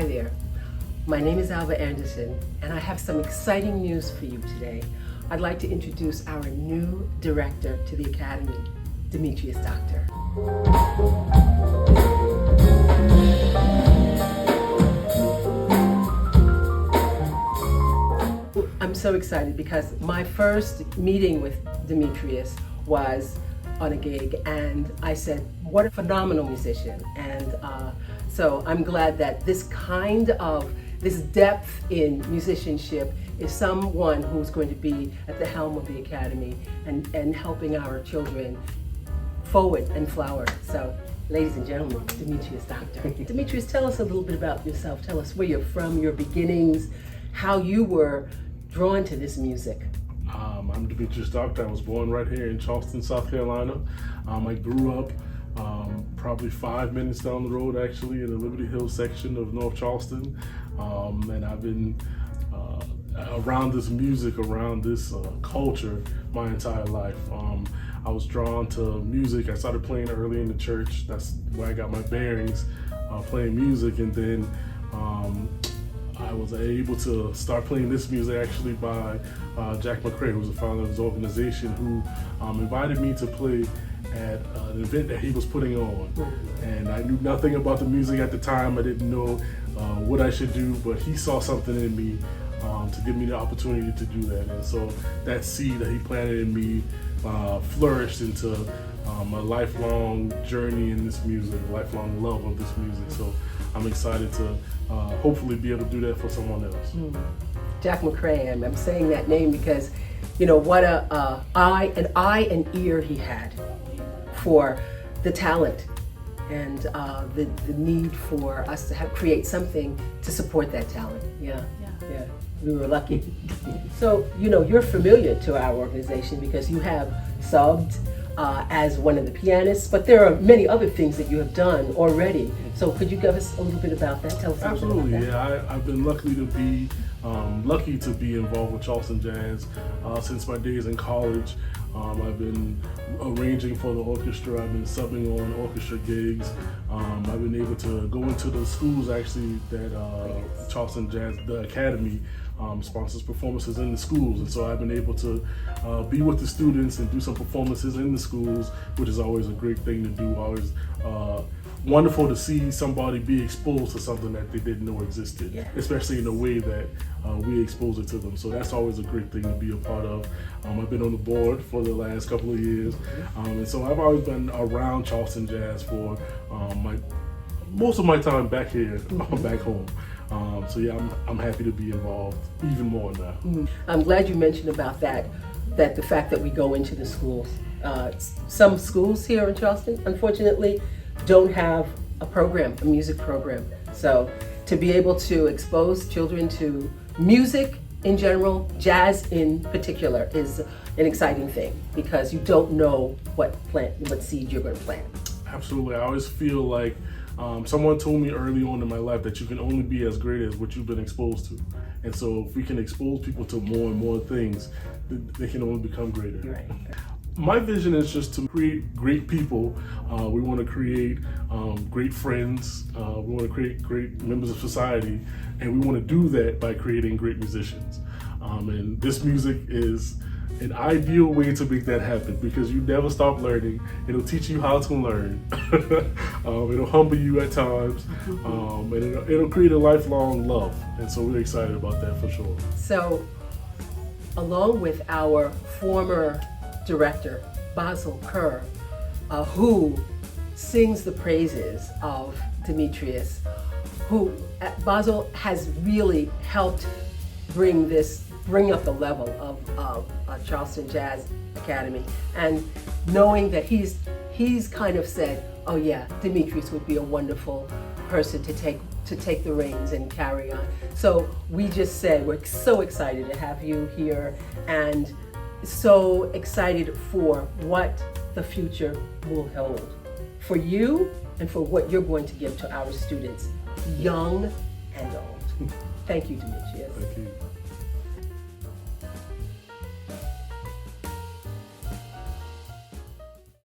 Hi there. My name is Alva Anderson, and I have some exciting news for you today. I'd like to introduce our new director to the Academy, Demetrius Doctor. I'm so excited because my first meeting with Demetrius was on a gig, and I said, what a phenomenal musician. And so I'm glad that this depth in musicianship is someone who's going to be at the helm of the Academy and helping our children forward and flower. So, ladies and gentlemen, Demetrius Doctor. Demetrius, tell us a little bit about yourself. Tell us where you're from, your beginnings, how you were drawn to this music. I'm Demetrius Doctor. I was born right here in Charleston, South Carolina. I grew up probably 5 minutes down the road, actually, in the Liberty Hill section of North Charleston. And I've been around this music, around this culture my entire life. I was drawn to music. I started playing early in the church. That's where I got my bearings, playing music. And then I was able to start playing this music actually by Jack McCray, who was the founder of this organization, who invited me to play at an event that he was putting on. And I knew nothing about the music at the time. I didn't know what I should do, but he saw something in me to give me the opportunity to do that. And so that seed that he planted in me flourished into a lifelong journey in this music, a lifelong love of this music. So I'm excited to hopefully be able to do that for someone else. Jack McCray, I'm saying that name because, you know, what an eye and ear he had for the talent and the need for us to create something to support that talent. Yeah. We were lucky. So, you know, you're familiar to our organization because you have subbed as one of the pianists, but there are many other things that you have done already. So could you give us a little bit about that? Tell us a little bit about that. Yeah, I've been lucky to be involved with Charleston Jazz since my days in college. I've been arranging for the orchestra. I've been subbing on orchestra gigs. I've been able to go into the schools actually that Charleston Jazz, the Academy, sponsors performances in the schools. And so I've been able to be with the students and do some performances in the schools, which is always a great thing to do. Always wonderful to see somebody be exposed to something that they didn't know existed, especially in a way that we expose it to them. So that's always a great thing to be a part of. I've been on the board for the last couple of years, and so I've always been around Charleston Jazz for most of my time back here, back home. So yeah, I'm happy to be involved even more now. I'm glad you mentioned about that the fact that we go into the schools. Some schools here in Charleston, unfortunately, don't have a music program. So to be able to expose children to music in general, jazz in particular, is an exciting thing because you don't know what seed you're going to plant. Absolutely. I always feel like someone told me early on in my life that you can only be as great as what you've been exposed to. And so if we can expose people to more and more things, they can only become greater. Right. My vision is just to create great people. We want to create great friends. We want to create great members of society. And we want to do that by creating great musicians. And this music is an ideal way to make that happen because you never stop learning. It'll teach you how to learn. It'll humble you at times. And it'll create a lifelong love. And so we're excited about that for sure. So, along with our former director, Basil Kerr, who sings the praises of Demetrius, who Basil has really helped bring up the level of Charleston Jazz Academy, and knowing that he's kind of said, oh yeah, Demetrius would be a wonderful person to take the reins and carry on. So we just said we're so excited to have you here and so excited for what the future will hold for you and for what you're going to give to our students, young and old. Thank you, Demetrius. Thank you.